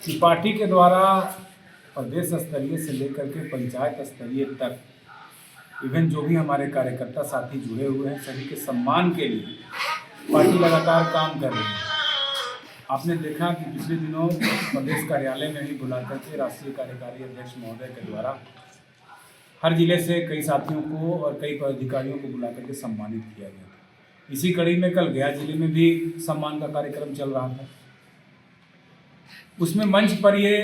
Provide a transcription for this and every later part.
कि पार्टी के द्वारा प्रदेश स्तरीय से लेकर के पंचायत स्तरीय तक इवन जो भी हमारे कार्यकर्ता साथी जुड़े हुए हैं सभी के सम्मान के लिए पार्टी लगातार काम कर रही है। आपने देखा कि पिछले दिनों प्रदेश कार्यालय में भी बुला करके राष्ट्रीय कार्यकारी अध्यक्ष महोदय के द्वारा हर जिले से कई साथियों को और कई पदाधिकारियों को बुला करके सम्मानित किया गया था। इसी कड़ी में कल गया जिले में भी सम्मान का कार्यक्रम चल रहा था। उसमें मंच पर ये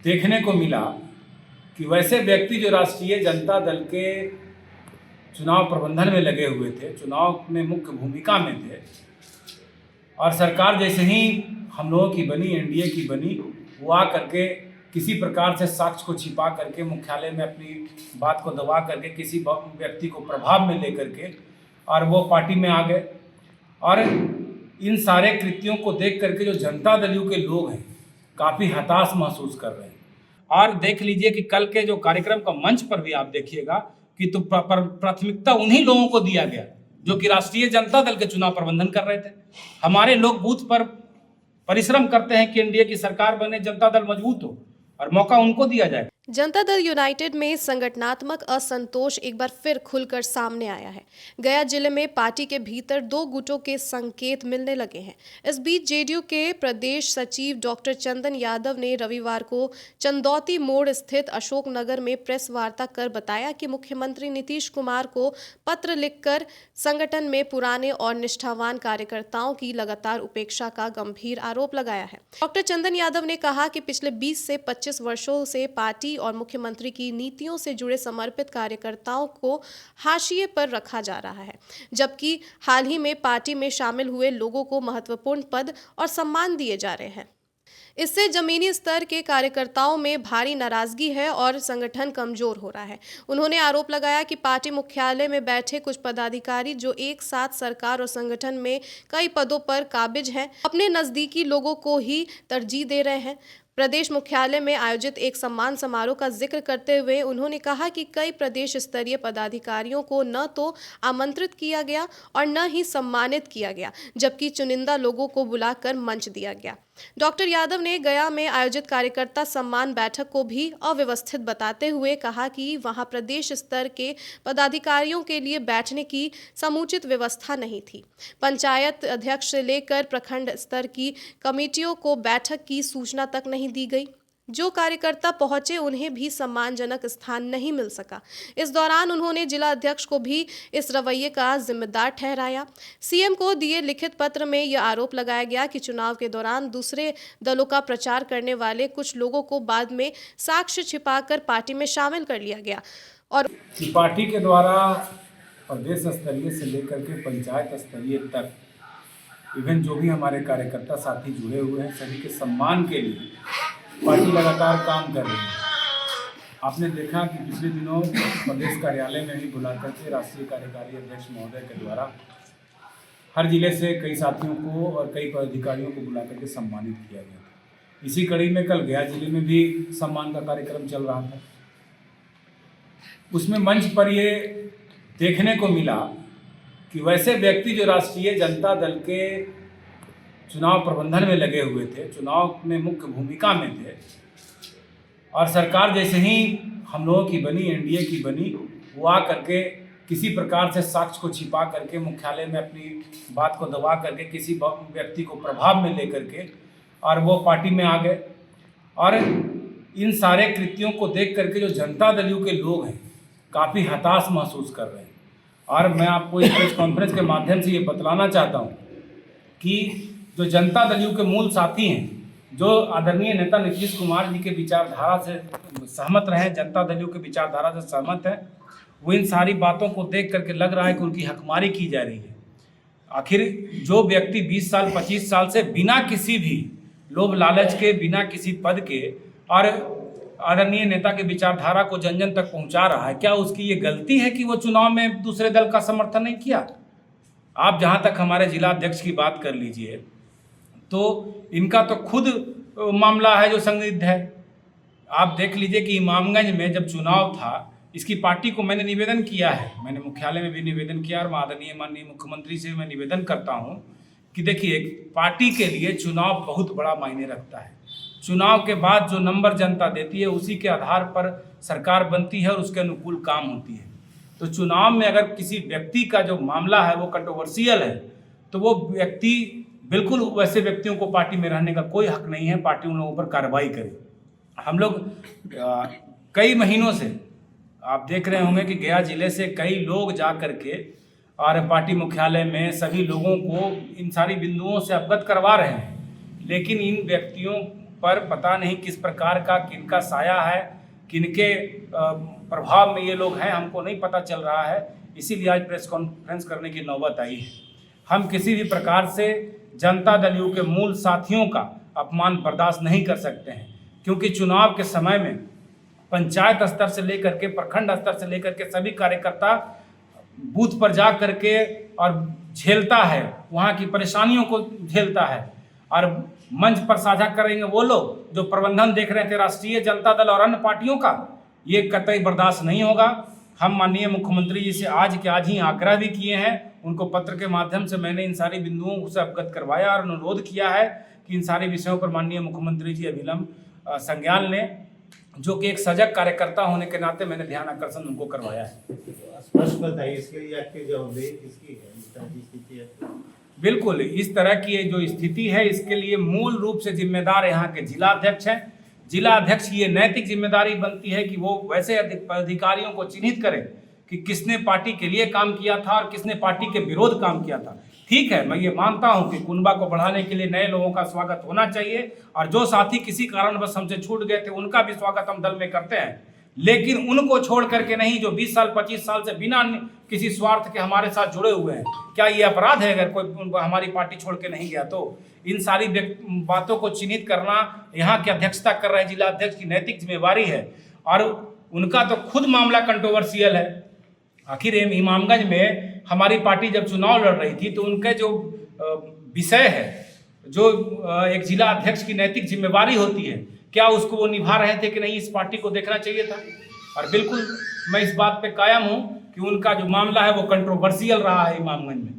देखने को मिला कि वैसे व्यक्ति जो राष्ट्रीय जनता दल के चुनाव प्रबंधन में लगे हुए थे, चुनाव में मुख्य भूमिका में थे, और सरकार जैसे ही हम लोगों की बनी, एनडीए की बनी, वो आ करके किसी प्रकार से साक्ष्य को छिपा करके मुख्यालय में अपनी बात को दबा करके किसी व्यक्ति को प्रभाव में लेकर के और वो पार्टी में आ गए। और इन सारे कृत्यों को देख करके जो जनता दलियों के लोग हैं काफ़ी हताश महसूस कर रहे हैं। और देख लीजिए कि कल के जो कार्यक्रम का मंच पर भी आप देखिएगा कि तो प्राथमिकता उन्हीं लोगों को दिया गया जो कि राष्ट्रीय जनता दल के चुनाव प्रबंधन कर रहे थे। हमारे लोग बूथ पर परिश्रम करते हैं कि एनडीए की सरकार बने, जनता दल मजबूत हो, और मौका उनको दिया जाए। जनता दल यूनाइटेड में संगठनात्मक असंतोष एक बार फिर खुलकर सामने आया है। गया जिले में पार्टी के भीतर दो गुटों के संकेत मिलने लगे हैं। इस बीच जेडीयू के प्रदेश सचिव डॉक्टर चंदन यादव ने रविवार को चंदौती मोड़ स्थित अशोक नगर में प्रेस वार्ता कर बताया कि मुख्यमंत्री नीतीश कुमार को पत्र लिखकर संगठन में पुराने और निष्ठावान कार्यकर्ताओं की लगातार उपेक्षा का गंभीर आरोप लगाया है। डॉक्टर चंदन यादव ने कहा कि पिछले 20 से 25 वर्षों से पार्टी और मुख्यमंत्री की नीतियों से जुड़े समर्पित कार्यकर्ताओं को हाशिए पर रखा जा रहा है, जबकि हाल ही में पार्टी में शामिल हुए लोगों को महत्वपूर्ण पद और सम्मान दिए जा रहे हैं। इससे जमीनी स्तर के कार्यकर्ताओं में भारी नाराजगी है और संगठन कमजोर हो रहा है। उन्होंने आरोप लगाया कि पार्टी मुख्यालय में बैठे कुछ पदाधिकारी जो एक साथ सरकार और संगठन में कई पदों पर काबिज हैं, अपने नजदीकी लोगों को ही तरजीह दे रहे हैं। प्रदेश मुख्यालय में आयोजित एक सम्मान समारोह का जिक्र करते हुए उन्होंने कहा कि कई प्रदेश स्तरीय पदाधिकारियों को न तो आमंत्रित किया गया और न ही सम्मानित किया गया, जबकि चुनिंदा लोगों को बुलाकर मंच दिया गया। डॉक्टर यादव ने गया में आयोजित कार्यकर्ता सम्मान बैठक को भी अव्यवस्थित बताते हुए कहा कि वहां प्रदेश स्तर के पदाधिकारियों के लिए बैठने की समुचित व्यवस्था नहीं थी। पंचायत अध्यक्ष से लेकर प्रखंड स्तर की कमेटियों को बैठक की सूचना तक नहीं दी गई। जो कार्यकर्ता पहुंचे उन्हें भी सम्मानजनक स्थान नहीं मिल सका। इस दौरान उन्होंने जिला अध्यक्ष को भी इस रवैये का जिम्मेदार ठहराया। सीएम को दिए लिखित पत्र में यह आरोप लगाया गया कि चुनाव के दौरान दूसरे दलों का प्रचार करने वाले कुछ लोगों को बाद में साक्ष्य छिपाकर पार्टी में शामिल कर लिया गया और पार्टी के द्वारा प्रदेश स्तरीय से लेकर के पंचायत स्तरीय तक इवन जो भी हमारे कार्यकर्ता साथी जुड़े हुए हैं सभी के सम्मान के लिए पार्टी लगातार काम कर रही है। आपने देखा कि पिछले दिनों प्रदेश कार्यालय में भी बुला करके राष्ट्रीय कार्यकारी अध्यक्ष महोदय के द्वारा हर जिले से कई साथियों को और कई पदाधिकारियों को बुला करके सम्मानित किया गया था। इसी कड़ी में कल गया जिले में भी सम्मान का कार्यक्रम चल रहा था। उसमें मंच पर ये देखने को मिला कि वैसे व्यक्ति जो राष्ट्रीय जनता दल के चुनाव प्रबंधन में लगे हुए थे, चुनाव में मुख्य भूमिका में थे, और सरकार जैसे ही हम लोगों की बनी, एनडीए की बनी, वो आ करके किसी प्रकार से साक्ष्य को छिपा करके मुख्यालय में अपनी बात को दबा करके किसी व्यक्ति को प्रभाव में लेकर के और वो पार्टी में आ गए। और इन सारे कृत्यों को देख करके जो जनता दलियों के लोग हैं काफ़ी हताश महसूस कर रहे हैं। और मैं आपको इस प्रेस कॉन्फ्रेंस के माध्यम से ये बतलाना चाहता हूँ कि जो जनता दलियों के मूल साथी हैं, जो आदरणीय नेता नीतीश कुमार जी के विचारधारा से सहमत रहे, जनता दलियों के विचारधारा से सहमत हैं, वो इन सारी बातों को देख करके लग रहा है कि उनकी हकमारी की जा रही है। आखिर जो व्यक्ति 20 साल 25 साल से बिना किसी भी लोभ लालच के, बिना किसी पद के और आदरणीय नेता के विचारधारा को जन जन तक पहुंचा रहा है, क्या उसकी ये गलती है कि वो चुनाव में दूसरे दल का समर्थन नहीं किया? आप जहां तक हमारे जिला अध्यक्ष की बात कर लीजिए तो इनका तो खुद मामला है जो संदिग्ध है। आप देख लीजिए कि इमामगंज में जब चुनाव था, इसकी पार्टी को मैंने निवेदन किया है, मैंने मुख्यालय में भी निवेदन किया और आदरणीय माननीय मुख्यमंत्री से मैं निवेदन करता हूं कि देखिए, पार्टी के लिए चुनाव बहुत बड़ा मायने रखता है। चुनाव के बाद जो नंबर जनता देती है उसी के आधार पर सरकार बनती है और उसके अनुकूल काम होती है। तो चुनाव में अगर किसी व्यक्ति का जो मामला है वो कंट्रोवर्शियल है तो वो व्यक्ति बिल्कुल वैसे व्यक्तियों को पार्टी में रहने का कोई हक नहीं है, पार्टी उन लोगों पर कार्रवाई करे। हम लोग कई महीनों से आप देख रहे होंगे कि गया जिले से कई लोग जा कर के और पार्टी मुख्यालय में सभी लोगों को इन सारी बिंदुओं से अवगत करवा रहे हैं, लेकिन इन व्यक्तियों पर पता नहीं किस प्रकार का किनका साया है, किनके प्रभाव में ये लोग हैं, हमको नहीं पता चल रहा है। इसीलिए आज प्रेस कॉन्फ्रेंस करने की नौबत आई है। हम किसी भी प्रकार से जनता दल यू के मूल साथियों का अपमान बर्दाश्त नहीं कर सकते हैं, क्योंकि चुनाव के समय में पंचायत स्तर से लेकर के प्रखंड स्तर से लेकर के सभी कार्यकर्ता बूथ पर जा करके और झेलता है, वहाँ की परेशानियों को झेलता है। और मंच पर साझा करेंगे वो लोग जो प्रबंधन देख रहे थे राष्ट्रीय जनता दल और अन्य पार्टियों का, ये कतई बर्दाश्त नहीं होगा। हम माननीय मुख्यमंत्री जी से आज के आज ही आग्रह भी किए हैं, उनको पत्र के माध्यम से मैंने इन सारी बिंदुओं से अवगत करवाया और अनुरोध किया है कि इन सारे विषयों पर माननीय मुख्यमंत्री जी अविलंब संज्ञान लें, जो कि एक सजग कार्यकर्ता होने के नाते मैंने ध्यान आकर्षण उनको करवाया है। स्पष्ट बताइए इसके लिए आपकी जवाबदेही किसकी है, इस तरह की स्थिति है? बिल्कुल, इस तरह की जो स्थिति है इसके लिए मूल रूप से जिम्मेदार यहाँ के जिला अध्यक्ष हैं। जिला अध्यक्ष की ये नैतिक जिम्मेदारी बनती है कि वो वैसे अधिकारियों को चिन्हित करें कि किसने पार्टी के लिए काम किया था और किसने पार्टी के विरोध काम किया था। ठीक है, मैं ये मानता हूँ कि कुनबा को बढ़ाने के लिए नए लोगों का स्वागत होना चाहिए, और जो साथी किसी कारणवश हमसे छूट गए थे उनका भी स्वागत हम दल में करते हैं, लेकिन उनको छोड़ करके नहीं जो 20 साल 25 साल से बिना किसी स्वार्थ के हमारे साथ जुड़े हुए हैं। क्या ये अपराध है अगर कोई हमारी पार्टी छोड़ के नहीं गया? तो इन सारी बातों को चिन्हित करना यहाँ की अध्यक्षता कर रहे जिला अध्यक्ष की नैतिक जिम्मेवारी है, और उनका तो खुद मामला कंट्रोवर्शियल है। आखिर इमामगंज में हमारी पार्टी जब चुनाव लड़ रही थी तो उनके जो विषय है, जो एक जिला अध्यक्ष की नैतिक जिम्मेवारी होती है, क्या उसको वो निभा रहे थे कि नहीं, इस पार्टी को देखना चाहिए था। और बिल्कुल मैं इस बात पे कायम हूँ कि उनका जो मामला है वो कंट्रोवर्शियल रहा है इमामगंज में।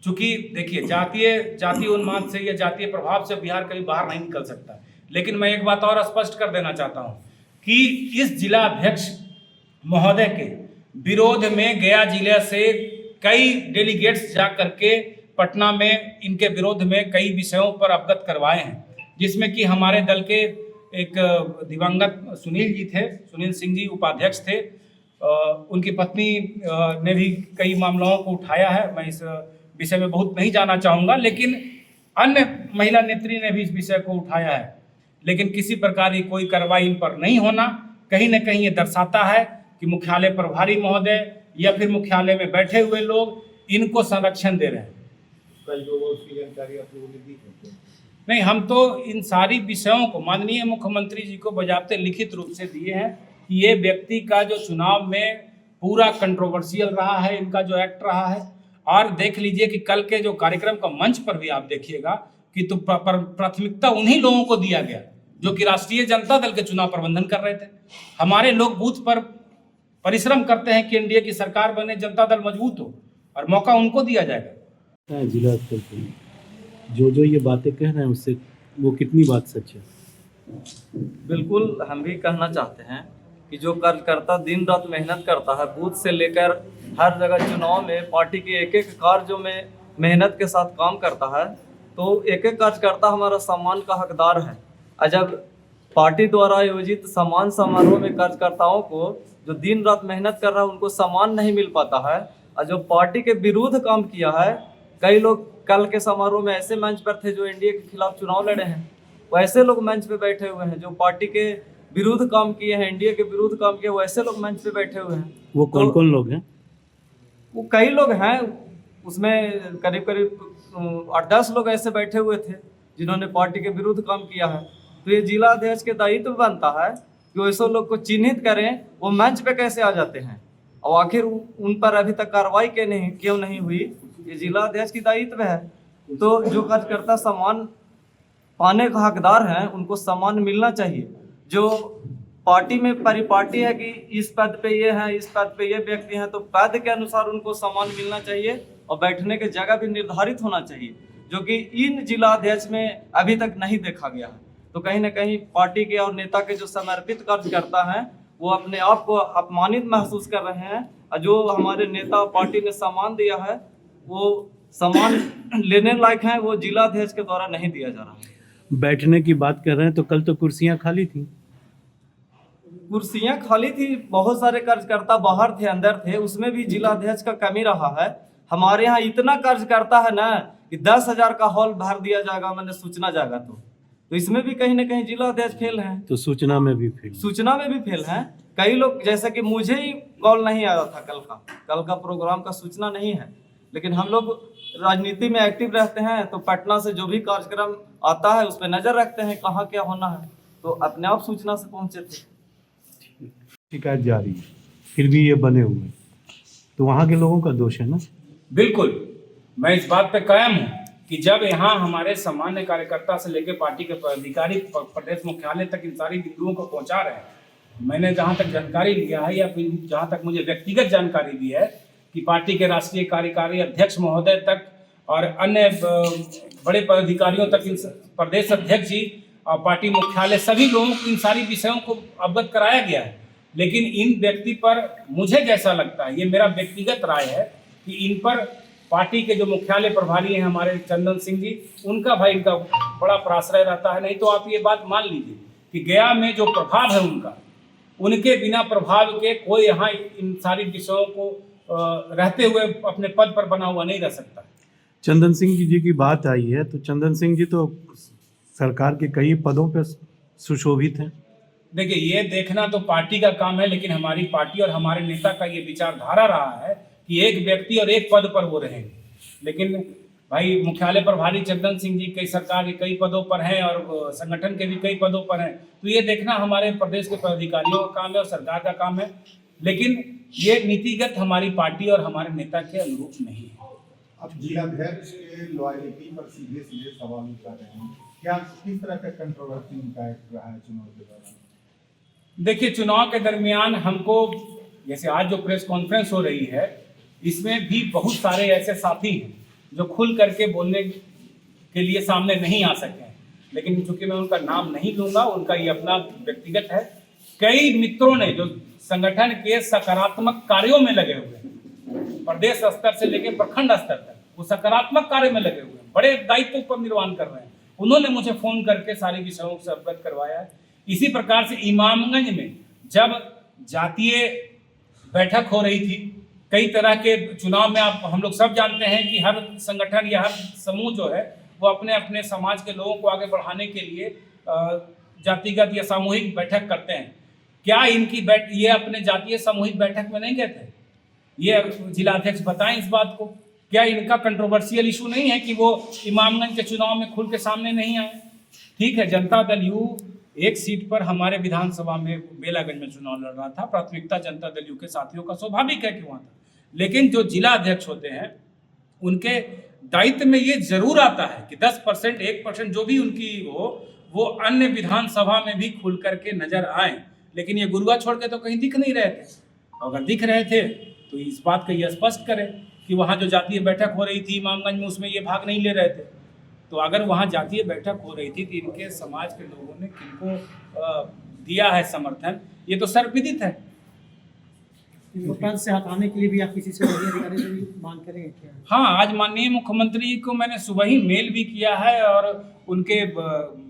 चूँकि देखिए जातीय उन्माद से या जातीय प्रभाव से बिहार कभी बाहर नहीं निकल सकता, लेकिन मैं एक बात और स्पष्ट कर देना चाहता हूँ कि इस जिला अध्यक्ष महोदय के विरोध में गया जिले से कई डेलीगेट्स जा करके पटना में इनके विरोध में कई विषयों पर अवगत करवाए हैं, जिसमें कि हमारे दल के एक दिवंगत सुनील जी थे, सुनील सिंह जी उपाध्यक्ष थे, उनकी पत्नी ने भी कई मामलों को उठाया है। मैं इस विषय में बहुत नहीं जाना चाहूँगा, लेकिन अन्य महिला नेत्री ने भी इस विषय को उठाया है, लेकिन किसी प्रकार की कोई कार्रवाई इन पर नहीं होना कहीं न कहीं ये दर्शाता है कि मुख्यालय प्रभारी महोदय या फिर मुख्यालय में बैठे हुए लोग इनको संरक्षण दे रहे हैं। कल जो उसकी जानकारी आप लोगों ने दी थी? नहीं, हम तो इन सारी विषयों को माननीय मुख्यमंत्री जी को बजाते लिखित रूप से दिए हैं कि ये व्यक्ति का जो चुनाव में पूरा कंट्रोवर्शियल रहा है, इनका जो एक्ट रहा है। और देख लीजिए कि कल के जो कार्यक्रम का मंच पर भी आप देखिएगा कि तो प्राथमिकता उन्हीं लोगों को दिया गया जो कि राष्ट्रीय जनता दल के चुनाव प्रबंधन कर रहे थे। हमारे लोग बूथ पर परिश्रम करते हैं कि एनडीए की सरकार बने, जनता दल मजबूत हो, और मौका उनको दिया जाएगा। जिला स्तर पे जो ये बातें कह रहे हैं उससे वो कितनी बात सच है? बिल्कुल, हम भी कहना चाहते हैं कि जो कार्यकर्ता दिन रात मेहनत करता है, बूथ से लेकर हर जगह चुनाव में पार्टी के एक एक कार्यों में मेहनत के साथ काम करता है, तो एक एक कार्यकर्ता हमारा सम्मान का हकदार है। और जब पार्टी द्वारा आयोजित सम्मान समारोह में कार्यकर्ताओं को जो दिन रात मेहनत कर रहा है उनको सम्मान नहीं मिल पाता है, और जो पार्टी के विरुद्ध काम किया है, कई लोग कल के समारोह में ऐसे मंच पर थे जो एनडीए के खिलाफ चुनाव लड़े हैं, वैसे लोग मंच पे बैठे हुए हैं। जो पार्टी के विरुद्ध काम किए हैं, एनडीए के विरुद्ध काम किए, वैसे लोग मंच पे बैठे हुए हैं। वो कौन कौन लोग हैं? वो कई लोग हैं, उसमें करीब करीब 8-10 लोग ऐसे बैठे हुए थे जिन्होंने पार्टी के विरुद्ध काम किया है। तो ये जिला अध्यक्ष के दायित्व बनता है कि वैसे लोग को चिन्हित करें, वो मंच पे कैसे आ जाते हैं और आखिर उन पर अभी तक कार्रवाई क्यों नहीं हुई, ये जिला अध्यक्ष की दायित्व है। तो जो कार्यकर्ता सम्मान पाने का हकदार हैं उनको सम्मान मिलना चाहिए। जो पार्टी में परिपाटी है कि इस पद पे ये है, इस पद पे ये व्यक्ति हैं, तो पद के अनुसार उनको सम्मान मिलना चाहिए और बैठने की जगह भी निर्धारित होना चाहिए, जो कि इन जिला अध्यक्ष में अभी तक नहीं देखा गया है। तो कहीं ना कहीं पार्टी के और नेता के जो समर्पित कार्यकर्ता हैं वो अपने आप को अपमानित महसूस कर रहे हैं, और जो हमारे नेता और पार्टी ने सम्मान दिया है वो सम्मान लेने लायक है, वो जिलाध्यक्ष के द्वारा नहीं दिया जा रहा है। बैठने की बात कर रहे हैं तो कल तो कुर्सियां खाली थी। कुर्सियां खाली थी, बहुत सारे कार्यकर्ता बाहर थे, अंदर थे, उसमें भी जिलाध्यक्ष का कमी रहा है। हमारे यहाँ इतना कार्यकर्ता है ना कि 10,000 का हॉल भर दिया जाएगा, मैंने सूचना जाएगा तो इसमें भी कहीं ना कहीं जिलाध्यक्ष फेल हैं। तो सूचना में भी फेल। सूचना में भी फेल हैं। कई लोग, जैसे कि मुझे ही कॉल नहीं आया था कल का प्रोग्राम का सूचना नहीं है, लेकिन हम लोग राजनीति में एक्टिव रहते हैं, तो पटना से जो भी कार्यक्रम आता है उस पर नजर रखते हैं कहाँ क्या होना है, तो अपने आप सूचना से पहुंचे थे। शिकायत जारी है, फिर भी ये बने हुए हैं, तो वहाँ के लोगों का दोष है ना। बिल्कुल, मैं इस बात पे कायम हूँ कि जब यहाँ हमारे सामान्य कार्यकर्ता से लेकर पार्टी के पदाधिकारी प्रदेश मुख्यालय तक इन सारी बिंदुओं को पहुँचा रहे हैं, मैंने जहाँ तक जानकारी लिया है या फिर जहाँ तक मुझे व्यक्तिगत जानकारी भी है कि पार्टी के राष्ट्रीय कार्यकारी अध्यक्ष महोदय तक और अन्य बड़े पदाधिकारियों तक, इन प्रदेश अध्यक्ष जी और पार्टी मुख्यालय सभी लोगों को इन सारी विषयों को अवगत कराया गया है। लेकिन इन व्यक्ति पर मुझे जैसा लगता है, ये मेरा व्यक्तिगत राय है कि इन पर पार्टी के जो मुख्यालय प्रभारी हैं हमारे चंदन सिंह जी, उनका भाई इनका बड़ा प्राश्रय रहता है। नहीं तो आप ये बात मान लीजिए कि गया में जो प्रभाव है उनका, उनके बिना प्रभाव के कोई यहाँ इन सारी विषयों को रहते हुए अपने पद पर बना हुआ नहीं रह सकता। चंदन सिंह जी की बात आई है, तो चंदन सिंह जी तो सरकार के कई पदों पर सुशोभित हैं। देखिए, ये देखना तो पार्टी का काम है, लेकिन हमारी पार्टी और हमारे नेता का ये विचारधारा रहा है कि एक व्यक्ति और एक पद पर वो रहेंगे। लेकिन भाई मुख्यालय प्रभारी चंदन सिंह जी कई सरकार के कई पदों पर हैं और संगठन के भी कई पदों पर हैं, तो ये देखना हमारे प्रदेश के पदाधिकारियों का काम है और सरकार का काम है। लेकिन ये नीतिगत हमारी पार्टी और हमारे नेता के अनुरूप नहीं है। अब जिलाध्यक्ष के लॉयल्टी पर सीधे सीधे सवाल उठा रहे हैं, क्या किस तरह का कंट्रोवर्सी उनका रहा है चुनाव के दौरान? देखिए, चुनाव के दरमियान हमको, जैसे आज जो प्रेस कॉन्फ्रेंस हो रही है, इसमें भी बहुत सारे ऐसे साथी हैं जो खुल करके बोलने के लिए सामने नहीं आ सके हैं, लेकिन चूंकि मैं उनका नाम नहीं लूँगा, उनका ये अपना व्यक्तिगत है। कई मित्रों ने जो संगठन के सकारात्मक कार्यों में लगे हुए हैं, प्रदेश स्तर से लेकर प्रखंड स्तर तक, वो सकारात्मक कार्य में लगे हुए हैं, बड़े दायित्व पर निर्वहन कर रहे हैं, उन्होंने मुझे फ़ोन करके सारी विषयों से अवगत करवाया है। इसी प्रकार से इमामगंज में जब जातीय बैठक हो रही थी, कई तरह के चुनाव में हम लोग सब जानते हैं कि हर संगठन या हर समूह जो है वो अपने अपने समाज के लोगों को आगे बढ़ाने के लिए जातिगत या सामूहिक बैठक करते हैं। क्या इनकी ये अपने जातीय सामूहिक बैठक में नहीं गए थे? ये जिलाध्यक्ष बताएं इस बात को। क्या इनका कंट्रोवर्शियल इशू नहीं है कि वो इमामगंज के चुनाव में खुल के सामने नहीं आए? ठीक है, जनता दल यू एक सीट पर हमारे विधानसभा में बेलागंज में चुनाव लड़ रहा था, प्राथमिकता जनता दल यू के साथियों का स्वाभाविक है कि वहाँ था। लेकिन जो जिला अध्यक्ष होते हैं उनके दायित्व में ये जरूर आता है कि 10%, 1% जो भी उनकी हो, वो अन्य विधानसभा में भी खुल करके नजर आए। लेकिन ये गुरुआ छोड़ के तो कहीं दिख नहीं रहे थे। अगर दिख रहे थे तो इस बात को ये स्पष्ट करें कि वहाँ जो जातीय बैठक हो रही थी इमामगंज में, उसमें ये भाग नहीं ले रहे थे। तो अगर वहाँ जातीय बैठक हो रही थी तो इनके समाज के लोगों ने किनको दिया है समर्थन, ये तो सर्वविदित है। पद से हटाने के लिए भी आप किसी से अधिकारी से भी मांग करेंगे क्या? हाँ, आज माननीय मुख्यमंत्री को मैंने सुबह ही मेल भी किया है और उनके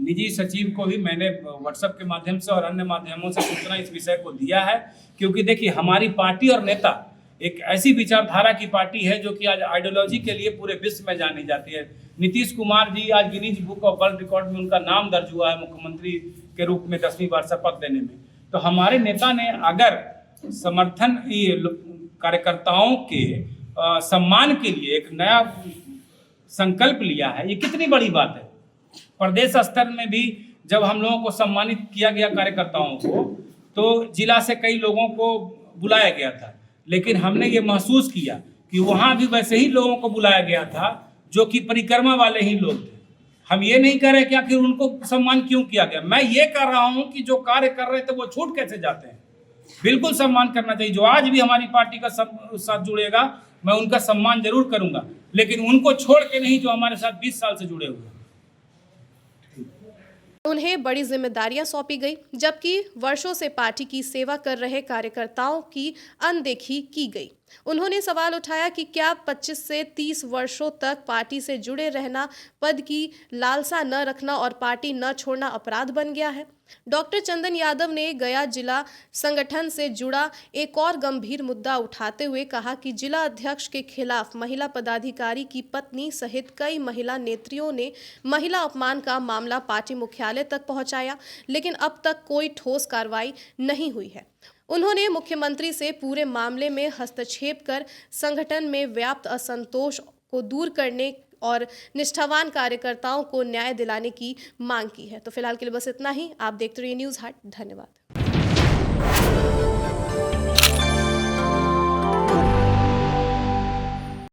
निजी सचिव को भी मैंने व्हाट्सएप के माध्यम से और अन्य माध्यमों से सूचना इस विषय को दिया है। क्योंकि देखिए, हमारी पार्टी और नेता एक ऐसी विचारधारा की पार्टी है जो कि आज आइडियोलॉजी के लिए पूरे विश्व में जानी जाती है। नीतीश कुमार जी आज Guinness book of world record में उनका नाम दर्ज हुआ है मुख्यमंत्री के रूप में 10वीं बार शपथ लेने में। तो हमारे नेता ने अगर समर्थन कार्यकर्ताओं के सम्मान के लिए एक नया संकल्प लिया है, ये कितनी बड़ी बात है। प्रदेश स्तर में भी जब हम लोगों को सम्मानित किया गया कार्यकर्ताओं को, तो जिला से कई लोगों को बुलाया गया था, लेकिन हमने ये महसूस किया कि वहाँ भी वैसे ही लोगों को बुलाया गया था जो कि परिक्रमा वाले ही लोग थे। हम ये नहीं कह रहे कि आखिर उनको सम्मान क्यों किया गया, मैं ये कह रहा हूँ कि जो कार्य कर रहे थे वो छूट कैसे जाते हैं। बिल्कुल सम्मान करना चाहिए। जो आज भी हमारी पार्टी का साथ जुड़ेगा, मैं उनका सम्मान जरूर करूंगा, लेकिन उनको छोड़ के नहीं जो हमारे साथ 20 साल से जुड़े हुए हैं। उन्हें बड़ी जिम्मेदारियां सौंपी गई, जबकि वर्षों से पार्टी की सेवा कर रहे कार्यकर्ताओं की अनदेखी की गई। उन्होंने सवाल उठाया कि क्या 25 से 30 वर्षों तक पार्टी से जुड़े रहना, पद की लालसा न रखना और पार्टी न छोड़ना अपराध बन गया है। डॉक्टर चंदन यादव ने गया जिला संगठन से जुड़ा एक और गंभीर मुद्दा उठाते हुए कहा कि जिला अध्यक्ष के खिलाफ महिला पदाधिकारी की पत्नी सहित कई महिला नेत्रियों ने महिला अपमान का मामला पार्टी मुख्यालय तक पहुंचाया, लेकिन अब तक कोई ठोस कार्रवाई नहीं हुई है। उन्होंने मुख्यमंत्री से पूरे मामले में हस्तक्षेप कर संगठन में व्याप्त असंतोष को दूर करने और निष्ठावान कार्यकर्ताओं को न्याय दिलाने की मांग की है। तो फिलहाल के लिए बस इतना ही। आप देखते रहिए न्यूज़ हट। धन्यवाद।